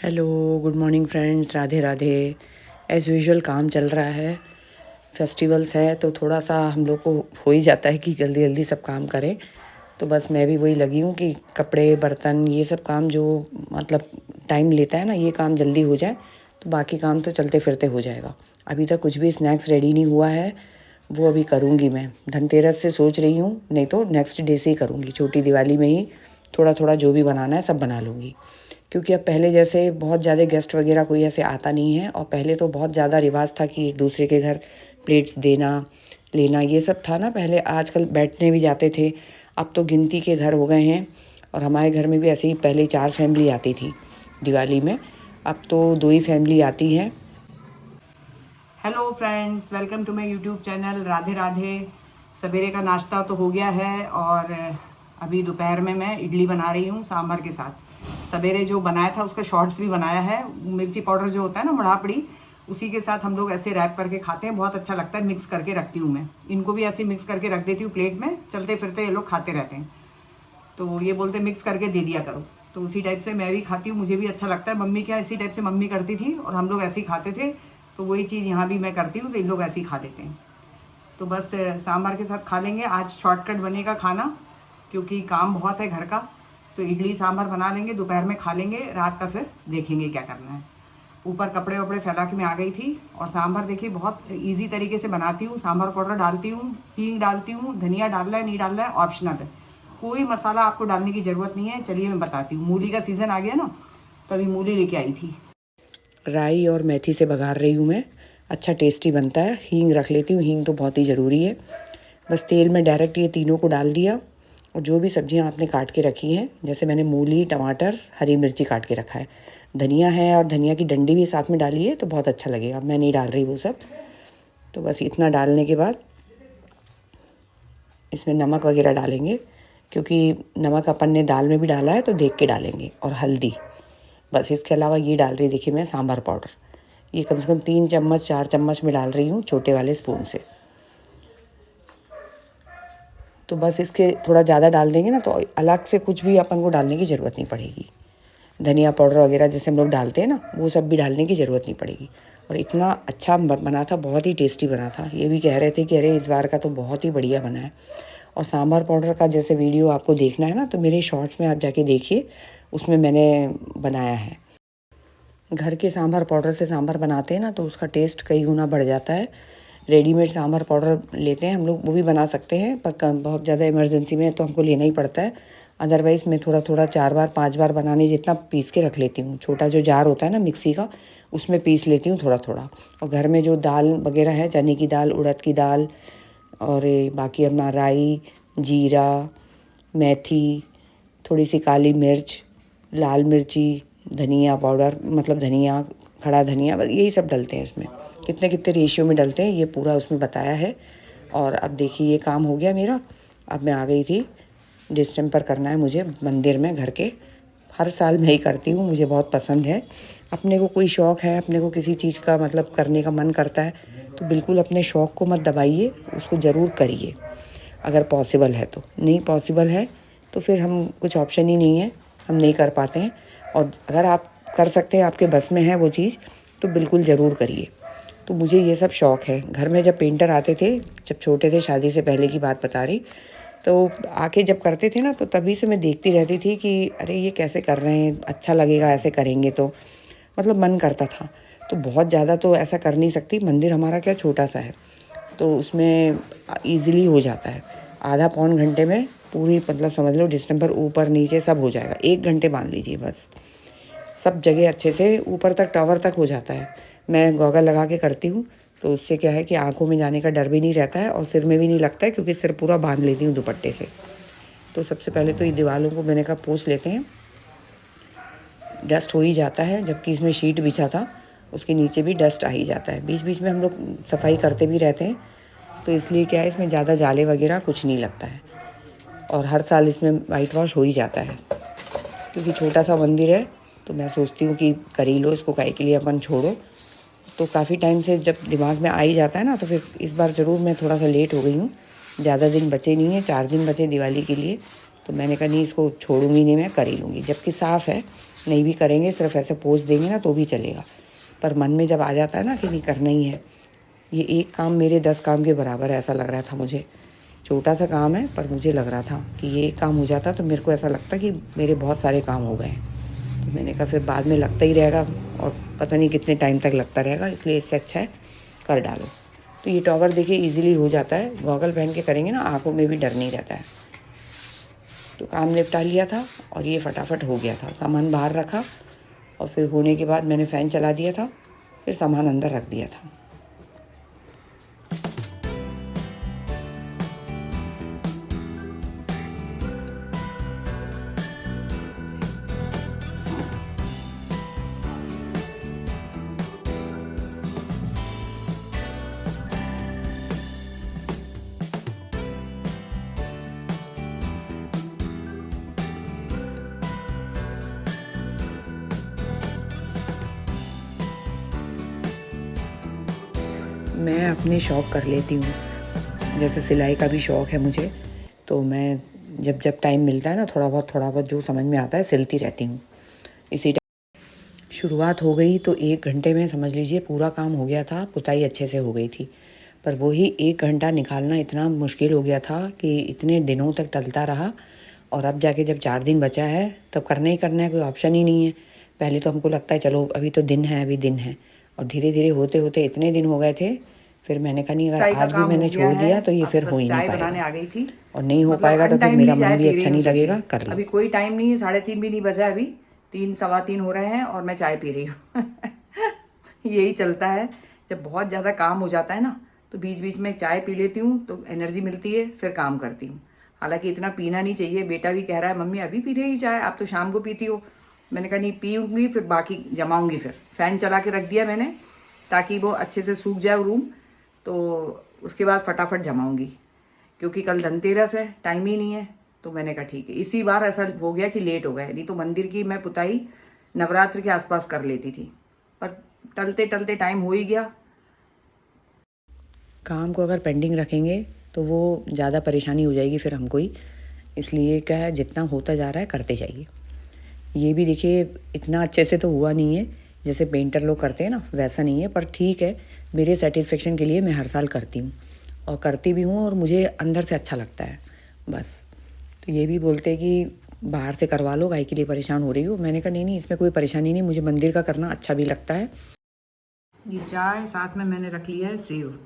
Hello, good morning friends, Radhe Radhe. As usual काम चल रहा है। फेस्टिवल्स है तो थोड़ा सा हम लोग को हो ही जाता है कि जल्दी जल्दी सब काम करें। तो बस मैं भी वही लगी हूँ कि कपड़े बर्तन ये सब काम जो मतलब टाइम लेता है ना, ये काम जल्दी हो जाए तो बाकी काम तो चलते फिरते हो जाएगा। अभी तक कुछ भी स्नैक्स रेडी नहीं हुआ है, वो अभी करूँगी मैं। धनतेरस से सोच रही हूँ, नहीं तो नेक्स्ट डे से ही करूँगी। छोटी दिवाली में ही थोड़ा थोड़ा जो भी बनाना है सब बना लूँगी, क्योंकि अब पहले जैसे बहुत ज़्यादा गेस्ट वगैरह कोई ऐसे आता नहीं है। और पहले तो बहुत ज़्यादा रिवाज था कि एक दूसरे के घर प्लेट्स देना लेना, ये सब था ना पहले। आजकल बैठने भी जाते थे, अब तो गिनती के घर हो गए हैं। और हमारे घर में भी ऐसे ही पहले 4 फैमिली आती थी दिवाली में, अब तो 2 ही फैमिली आती हैं। Hello friends, welcome to my YouTube channel Radhe Radhe. सवेरे का नाश्ता तो हो गया है और अभी दोपहर में मैं इडली बना रही हूँ सांभर के साथ। सवेरे जो बनाया था उसका शॉर्ट्स भी बनाया है। मिर्ची पाउडर जो होता है ना, मड़ापड़ी, उसी के साथ हम लोग ऐसे रैप करके खाते हैं, बहुत अच्छा लगता है। मिक्स करके रखती हूँ मैं, इनको भी ऐसे मिक्स करके रख देती हूँ प्लेट में, चलते फिरते ये लोग खाते रहते हैं। तो ये बोलते मिक्स करके दे दिया करो, तो उसी टाइप से मैं भी खाती हूँ, मुझे भी अच्छा लगता है। मम्मी क्या इसी टाइप से मम्मी करती थी और हम लोग ऐसे ही खाते थे, तो वही चीज़ यहाँ भी मैं करती हूँ, तो इन लोग ऐसे ही खा लेते हैं। तो बस सांभर के साथ खा लेंगे। आज शॉर्टकट बनेगा खाना, क्योंकि काम बहुत है घर का। तो इडली सांभर बना लेंगे, दोपहर में खा लेंगे, रात का फिर देखेंगे क्या करना है। ऊपर कपड़े वपड़े फैला के मैं आ गई थी। और सांभर देखिए बहुत इजी तरीके से बनाती हूँ। सांभर पाउडर डालती हूँ, हींग डालती हूँ, धनिया डालना है नहीं डालना है ऑप्शनल है, कोई मसाला आपको डालने की ज़रूरत नहीं है। चलिए मैं बताती हूँ। मूली का सीज़न आ गया ना, तो अभी मूली लेके आई थी। राई और मेथी से बघार रही हूँ मैं, अच्छा टेस्टी बनता है। हींग रख लेती हूँ, हींग तो बहुत ही ज़रूरी है। बस तेल में डायरेक्ट ये तीनों को डाल दिया। और जो भी सब्जियां आपने काट के रखी हैं, जैसे मैंने मूली, टमाटर, हरी मिर्ची काट के रखा है, धनिया है और धनिया की डंडी भी साथ में डाली है तो बहुत अच्छा लगेगा। मैं नहीं डाल रही वो सब। तो बस इतना डालने के बाद इसमें नमक वगैरह डालेंगे, क्योंकि नमक अपन ने दाल में भी डाला है तो देख के डालेंगे। और हल्दी, बस इसके अलावा ये डाल रही देखिए मैं सांभर पाउडर। ये कम से कम 3 चम्मच 4 चम्मच में डाल रही हूँ, छोटे वाले स्पून से। तो बस इसके थोड़ा ज़्यादा डाल देंगे ना, तो अलग से कुछ भी अपन को डालने की ज़रूरत नहीं पड़ेगी। धनिया पाउडर वगैरह जैसे हम लोग डालते हैं ना, वो सब भी डालने की ज़रूरत नहीं पड़ेगी। और इतना अच्छा बना था, बहुत ही टेस्टी बना था। ये भी कह रहे थे कि अरे इस बार का तो बहुत ही बढ़िया बना है। और सांभर पाउडर का जैसे वीडियो आपको देखना है ना, तो मेरे शॉर्ट्स में आप जाके देखिए, उसमें मैंने बनाया है। घर के सांभर पाउडर से सांभर बनाते हैं ना, तो उसका टेस्ट कई गुना बढ़ जाता है। रेडीमेड सांभर पाउडर लेते हैं हम लोग, वो भी बना सकते हैं, पर बहुत ज़्यादा इमरजेंसी में है तो हमको लेना ही पड़ता है। अदरवाइज़ मैं थोड़ा थोड़ा 4 बार 5 बार बनाने जितना पीस के रख लेती हूँ। छोटा जो जार होता है ना मिक्सी का, उसमें पीस लेती हूँ थोड़ा थोड़ा। और घर में जो दाल वगैरह है, चने की दाल, उड़द की दाल, और बाकी अपना राई, जीरा, मेथी, थोड़ी सी काली मिर्च, लाल मिर्ची, धनिया पाउडर, मतलब धनिया, खड़ा धनिया, बस यही सब डलते हैं इसमें। कितने कितने रेशियो में डलते हैं ये पूरा उसमें बताया है। और अब देखिए ये काम हो गया मेरा। अब मैं आ गई थी, डिस्टेम्पर करना है मुझे मंदिर में घर के। हर साल मैं ही करती हूँ, मुझे बहुत पसंद है। अपने को कोई शौक़ है, अपने को किसी चीज़ का मतलब करने का मन करता है, तो बिल्कुल अपने शौक़ को मत दबाइए, उसको ज़रूर करिए अगर पॉसिबल है तो। नहीं पॉसिबल है तो फिर हम कुछ ऑप्शन ही नहीं है, हम नहीं कर पाते हैं। और अगर आप कर सकते हैं, आपके बस में है वो चीज़, तो बिल्कुल ज़रूर करिए। तो मुझे ये सब शौक़ है। घर में जब पेंटर आते थे, जब छोटे थे, शादी से पहले की बात बता रही, तो आके जब करते थे ना, तो तभी से मैं देखती रहती थी कि अरे ये कैसे कर रहे हैं, अच्छा लगेगा ऐसे करेंगे तो, मतलब मन करता था। तो बहुत ज़्यादा तो ऐसा कर नहीं सकती, मंदिर हमारा क्या छोटा सा है, तो उसमें ईज़िली हो जाता है। आधा पौन घंटे में पूरी, मतलब समझ लो डिस्टेम्पर ऊपर नीचे सब हो जाएगा। 1 घंटे मान लीजिए बस, सब जगह अच्छे से ऊपर तक टावर तक हो जाता है। मैं गॉगल लगा के करती हूँ, तो उससे क्या है कि आँखों में जाने का डर भी नहीं रहता है और सिर में भी नहीं लगता है, क्योंकि सिर पूरा बांध लेती हूँ दुपट्टे से। तो सबसे पहले तो ये दीवारों को मैंने कहा पोंछ लेते हैं, डस्ट हो ही जाता है। जबकि इसमें शीट बिछा था, उसके नीचे भी डस्ट आ ही जाता है। बीच बीच में हम लोग सफाई करते भी रहते हैं, तो इसलिए क्या है, इसमें ज़्यादा जाले वगैरह कुछ नहीं लगता है। और हर साल इसमें वाइट वॉश हो ही जाता है, क्योंकि छोटा सा मंदिर है, तो मैं सोचती हूँ कि कर ही लो इसको, काहे के लिए अपन छोड़ो। तो काफ़ी टाइम से जब दिमाग में आ ही जाता है ना, तो फिर इस बार ज़रूर मैं थोड़ा सा लेट हो गई हूँ। ज़्यादा दिन बचे नहीं हैं, 4 दिन बचे दिवाली के लिए, तो मैंने कहा नहीं, इसको छोड़ूंगी नहीं, मैं कर ही लूँगी। जबकि साफ़ है, नहीं भी करेंगे, सिर्फ ऐसे पोंछ देंगे ना तो भी चलेगा। पर मन में जब आ जाता है ना कि नहीं करना ही है, ये एक काम मेरे 10 काम के बराबर है, ऐसा लग रहा था मुझे। छोटा सा काम है पर मुझे लग रहा था कि ये एक काम हो जाता तो मेरे को ऐसा लगता कि मेरे बहुत सारे काम हो गए। तो मैंने कहा फिर बाद में लगता ही रहेगा और पता नहीं कितने टाइम तक लगता रहेगा, इसलिए इससे अच्छा है कर डालो। तो ये टॉवर देखिए ईजिली हो जाता है, गॉगल पहन के करेंगे ना, आँखों में भी डर नहीं रहता है। तो काम निपटा लिया था और ये फटाफट हो गया था। सामान बाहर रखा और फिर होने के बाद मैंने फ़ैन चला दिया था, फिर सामान अंदर रख दिया था। मैं अपने शौक़ कर लेती हूँ, जैसे सिलाई का भी शौक़ है मुझे, तो मैं जब जब टाइम मिलता है ना, थोड़ा बहुत जो समझ में आता है सिलती रहती हूँ। इसी टाइम शुरुआत हो गई तो 1 घंटे में समझ लीजिए पूरा काम हो गया था, पुताई अच्छे से हो गई थी। पर वही 1 घंटा निकालना इतना मुश्किल हो गया था कि इतने दिनों तक टलता रहा। और अब जाके जब 4 दिन बचा है तब करना ही करना है, कोई ऑप्शन ही नहीं है। पहले तो हमको लगता है चलो अभी तो दिन है, अभी दिन है, और धीरे धीरे होते होते इतने दिन हो गए थे। फिर मैंने कहा नहीं, अगर आज भी मैंने छोड़ दिया तो ये फिर हो ही नहीं बनाने आ गई थी, पाएगा, और नहीं हो पाएगा तो फिर मेरा मन भी अच्छा नहीं लगेगा। कर लो, अभी कोई टाइम नहीं है, 3:30 भी नहीं बजा, अभी 3 सवा 3 हो रहे हैं और मैं चाय पी रही हूँ। यही चलता है, जब बहुत ज़्यादा काम हो जाता है ना तो बीच बीच में चाय पी लेती हूँ तो एनर्जी मिलती है, फिर काम करती हूँ। हालांकि इतना पीना नहीं चाहिए, बेटा भी कह रहा है मम्मी अभी पी रही हो चाय, आप तो शाम को पीती हो। मैंने कहा नहीं, पीऊँगी फिर बाकी जमाऊँगी। फिर फ़ैन चला के रख दिया मैंने ताकि वो अच्छे से सूख जाए रूम, तो उसके बाद फटाफट जमाऊँगी, क्योंकि कल धनतेरस है, टाइम ही नहीं है। तो मैंने कहा ठीक है, इसी बार ऐसा हो गया कि लेट हो गए, नहीं तो मंदिर की मैं पुताई नवरात्र के आसपास कर लेती थी, पर टलते टलते टाइम हो ही गया। काम को अगर पेंडिंग रखेंगे तो वो ज़्यादा परेशानी हो जाएगी फिर हमको ही। इसलिए क्या है, जितना होता जा रहा है करते जाइए। ये भी देखिए इतना अच्छे से तो हुआ नहीं है जैसे पेंटर लोग करते हैं ना, वैसा नहीं है, पर ठीक है, मेरे सेटिस्फेक्शन के लिए मैं हर साल करती हूँ और करती भी हूँ और मुझे अंदर से अच्छा लगता है बस। तो ये भी बोलते हैं कि बाहर से करवा लो, गाय के लिए परेशान हो रही हो। मैंने कहा नहीं, इसमें कोई परेशानी नहीं, मुझे मंदिर का करना अच्छा भी लगता है। ये चाय साथ में मैंने रख लिया है सेव,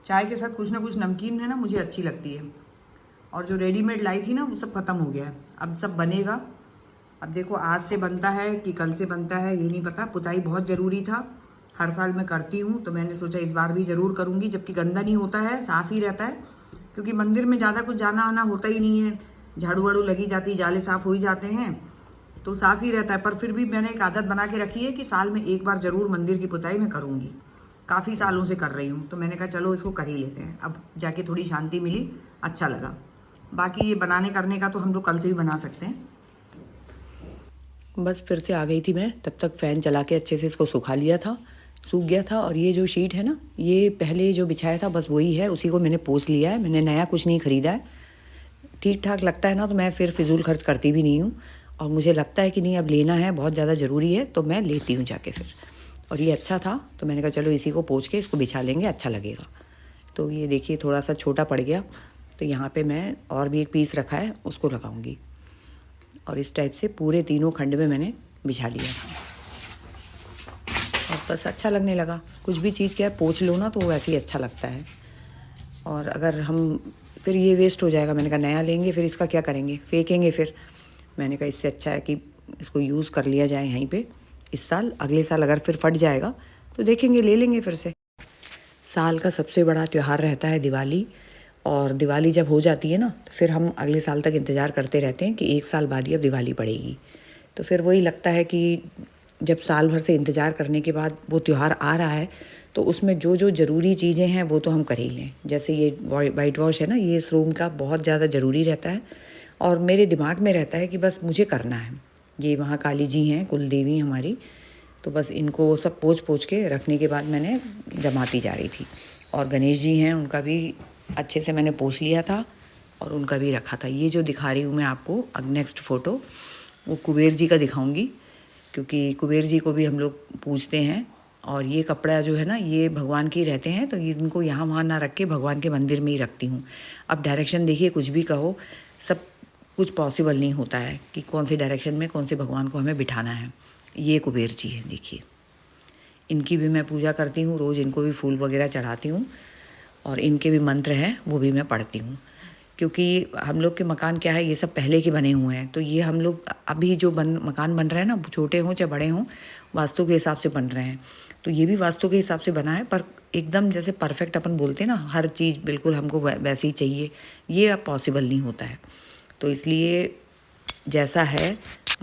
चाय के साथ कुछ ना कुछ नमकीन है ना, मुझे अच्छी लगती है। और जो रेडीमेड लाई थी ना वो सब ख़त्म हो गया है, अब सब बनेगा। अब देखो आज से बनता है कि कल से बनता है ये नहीं पता। पुताई बहुत ज़रूरी था, हर साल मैं करती हूँ तो मैंने सोचा इस बार भी ज़रूर करूँगी, जबकि गंदा नहीं होता है, साफ़ ही रहता है, क्योंकि मंदिर में ज़्यादा कुछ जाना आना होता ही नहीं है, झाड़ू वाड़ू लगी जाती, जाले साफ़ हो ही जाते हैं, तो साफ़ ही रहता है। पर फिर भी मैंने एक आदत बना के रखी है कि साल में एक बार ज़रूर मंदिर की पुताई मैं करूँगी। काफ़ी सालों से कर रही हूँ, तो मैंने कहा चलो इसको कर ही लेते हैं। अब जाके थोड़ी शांति मिली, अच्छा लगा। बाकी ये बनाने करने का तो हम लोग कल से भी बना सकते हैं। बस फिर से आ गई थी मैं, तब तक फ़ैन चला के अच्छे से इसको सुखा लिया था, सूख गया था। और ये जो शीट है ना, ये पहले जो बिछाया था बस वही है, उसी को मैंने पोंछ लिया है, मैंने नया कुछ नहीं ख़रीदा है। ठीक ठाक लगता है ना तो मैं फिर फिजूल खर्च करती भी नहीं हूँ, और मुझे लगता है कि नहीं अब लेना है, बहुत ज़्यादा ज़रूरी है, तो मैं लेती हूँ जाके फिर। और ये अच्छा था तो मैंने कहा चलो इसी को पोंछ के इसको बिछा लेंगे, अच्छा लगेगा। तो ये देखिए थोड़ा सा छोटा पड़ गया, तो यहाँ पे मैं और भी एक पीस रखा है उसको लगाऊंगी, और इस टाइप से पूरे तीनों खंड में मैंने बिछा लिया था और बस अच्छा लगने लगा। कुछ भी चीज़ क्या है, पोंछ लो ना तो वैसे ही अच्छा लगता है। और अगर हम फिर ये वेस्ट हो जाएगा, मैंने कहा नया लेंगे फिर इसका क्या करेंगे, फेंकेंगे फिर। मैंने कहा इससे अच्छा है कि इसको यूज़ कर लिया जाए यहीं पे इस साल, अगले साल अगर फिर फट जाएगा तो देखेंगे, ले लेंगे फिर से। साल का सबसे बड़ा त्यौहार रहता है दिवाली, और दिवाली जब हो जाती है ना तो फिर हम अगले साल तक इंतज़ार करते रहते हैं कि 1 साल बाद ही अब दिवाली पड़ेगी। तो फिर वही लगता है कि जब साल भर से इंतज़ार करने के बाद वो त्यौहार आ रहा है तो उसमें जो जो ज़रूरी चीज़ें हैं वो तो हम कर ही लें। जैसे ये वाइट वॉश है ना, ये इस रूम का बहुत ज़्यादा ज़रूरी रहता है, और मेरे दिमाग में रहता है कि बस मुझे करना है। ये वहाँ काली जी हैं, कुल देवी हमारी, तो बस इनको सब पोंछ के रखने के बाद मैंने जमाती जा रही थी। और गणेश जी हैं, उनका भी अच्छे से मैंने पोंछ लिया था, और उनका भी रखा था। ये जो दिखा रही हूँ मैं आपको अब नेक्स्ट फ़ोटो, वो कुबेर जी का दिखाऊंगी, क्योंकि कुबेर जी को भी हम लोग पूजते हैं। और ये कपड़ा जो है ना, ये भगवान के ही रहते हैं, तो इनको यहाँ वहाँ ना रख के भगवान के मंदिर में ही रखती हूँ। अब डायरेक्शन देखिए, कुछ भी कहो, सब कुछ पॉसिबल नहीं होता है कि कौन सी डायरेक्शन में कौन से भगवान को हमें बिठाना है। ये कुबेर जी है, देखिए। इनकी भी मैं पूजा करती हूँ रोज़, इनको भी फूल वगैरह चढ़ाती हूँ, और इनके भी मंत्र हैं वो भी मैं पढ़ती हूँ। क्योंकि हम लोग के मकान क्या है, ये सब पहले के बने हुए हैं, तो ये हम लोग अभी जो मकान बन रहे हैं ना, छोटे हों चाहे बड़े हों, वास्तु के हिसाब से बन रहे हैं। तो ये भी वास्तु के हिसाब से बना है, पर एकदम जैसे परफेक्ट अपन बोलते हैं ना, हर चीज़ बिल्कुल हमको वैसे ही चाहिए, ये अब पॉसिबल नहीं होता है। तो इसलिए जैसा है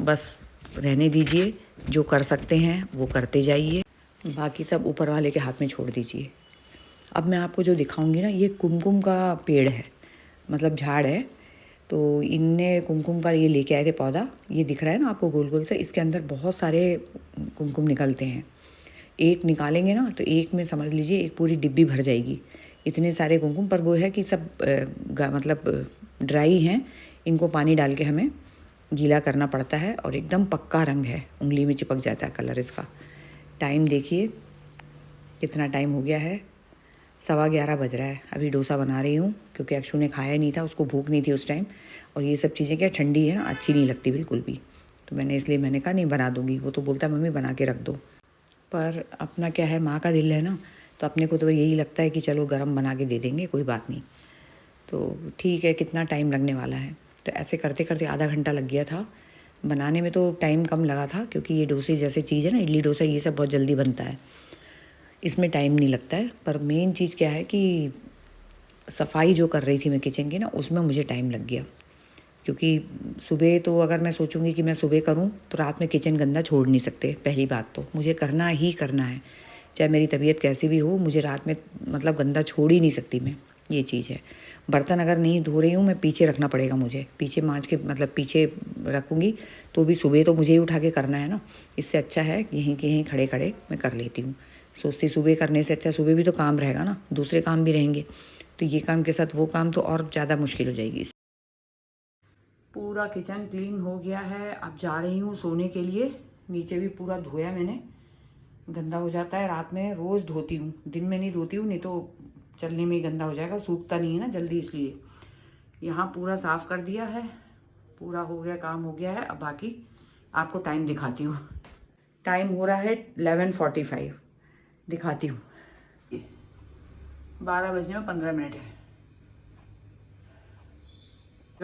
बस रहने दीजिए, जो कर सकते हैं वो करते जाइए, बाकी सब ऊपर वाले के हाथ में छोड़ दीजिए। अब मैं आपको जो दिखाऊंगी ना, ये कुमकुम का पेड़ है, मतलब झाड़ है। तो इनने कुमकुम का ये लेके आए थे पौधा, ये दिख रहा है ना आपको गोल गोल से, इसके अंदर बहुत सारे कुमकुम निकलते हैं। एक निकालेंगे ना तो एक में समझ लीजिए एक पूरी डिब्बी भर जाएगी, इतने सारे कुमकुम। पर वो है कि सब मतलब ड्राई हैं, इनको पानी डाल के हमें गीला करना पड़ता है, और एकदम पक्का रंग है, उंगली में चिपक जाता है कलर इसका। टाइम देखिए कितना टाइम हो गया है, 11:15 बज रहा है। अभी डोसा बना रही हूँ, क्योंकि अक्षु ने खाया नहीं था, उसको भूख नहीं थी उस टाइम। और ये सब चीज़ें क्या ठंडी है ना, अच्छी नहीं लगती बिल्कुल भी, तो मैंने कहा नहीं बना दूँगी। वो तो बोलता है मम्मी बना के रख दो, पर अपना क्या है, माँ का दिल है ना, तो अपने को तो यही लगता है कि चलो गरम बना के दे देंगे, कोई बात नहीं। तो ठीक है, कितना टाइम लगने वाला है। तो ऐसे करते करते आधा घंटा लग गया था। बनाने में तो टाइम कम लगा था, क्योंकि ये डोसे जैसे चीज़ है ना, इडली डोसा, ये सब बहुत जल्दी बनता है, इसमें टाइम नहीं लगता है। पर मेन चीज़ क्या है कि सफाई जो कर रही थी मैं किचन की ना, उसमें मुझे टाइम लग गया। क्योंकि सुबह तो अगर मैं सोचूंगी कि मैं सुबह करूं, तो रात में किचन गंदा छोड़ नहीं सकते। पहली बात तो मुझे करना ही करना है, चाहे मेरी तबीयत कैसी भी हो, मुझे रात में मतलब गंदा छोड़ ही नहीं सकती मैं, ये चीज़ है। बर्तन अगर नहीं धो रही हूँ मैं, पीछे रखना पड़ेगा मुझे, पीछे मांज के मतलब पीछे रखूँगी, तो भी सुबह तो मुझे ही उठा के करना है ना। इससे अच्छा है यहीं के यहीं खड़े खड़े मैं कर लेती हूँ। सोचती सुबह करने से अच्छा, सुबह भी तो काम रहेगा ना, दूसरे काम भी रहेंगे, तो ये काम के साथ वो काम तो और ज़्यादा मुश्किल हो जाएगी। पूरा किचन क्लीन हो गया है। अब जा रही हूँ सोने के लिए। नीचे भी पूरा धोया मैंने, गंदा हो जाता है रात में, रोज़ धोती हूँ, दिन में नहीं धोती हूँ, नहीं तो चलने में ही गंदा हो जाएगा, सूखता नहीं है ना जल्दी, इसलिए। यहाँ पूरा साफ़ कर दिया है, पूरा हो गया, काम हो गया है। अब बाकी आपको टाइम दिखाती हूँ। टाइम हो रहा है 11:45, दिखाती हूँ। 12 बजने में 15 मिनट है।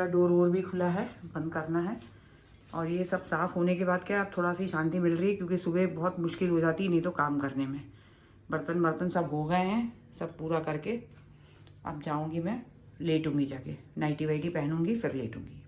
डोर वोर भी खुला है, बंद करना है। और ये सब साफ़ होने के बाद क्या थोड़ा सी शांति मिल रही है, क्योंकि सुबह बहुत मुश्किल हो जाती है नहीं तो काम करने में। बर्तन सब हो गए हैं, सब पूरा करके अब जाऊंगी मैं, लेटूंगी जाके, नाइटी वाइटी पहनूंगी, फिर लेटूंगी।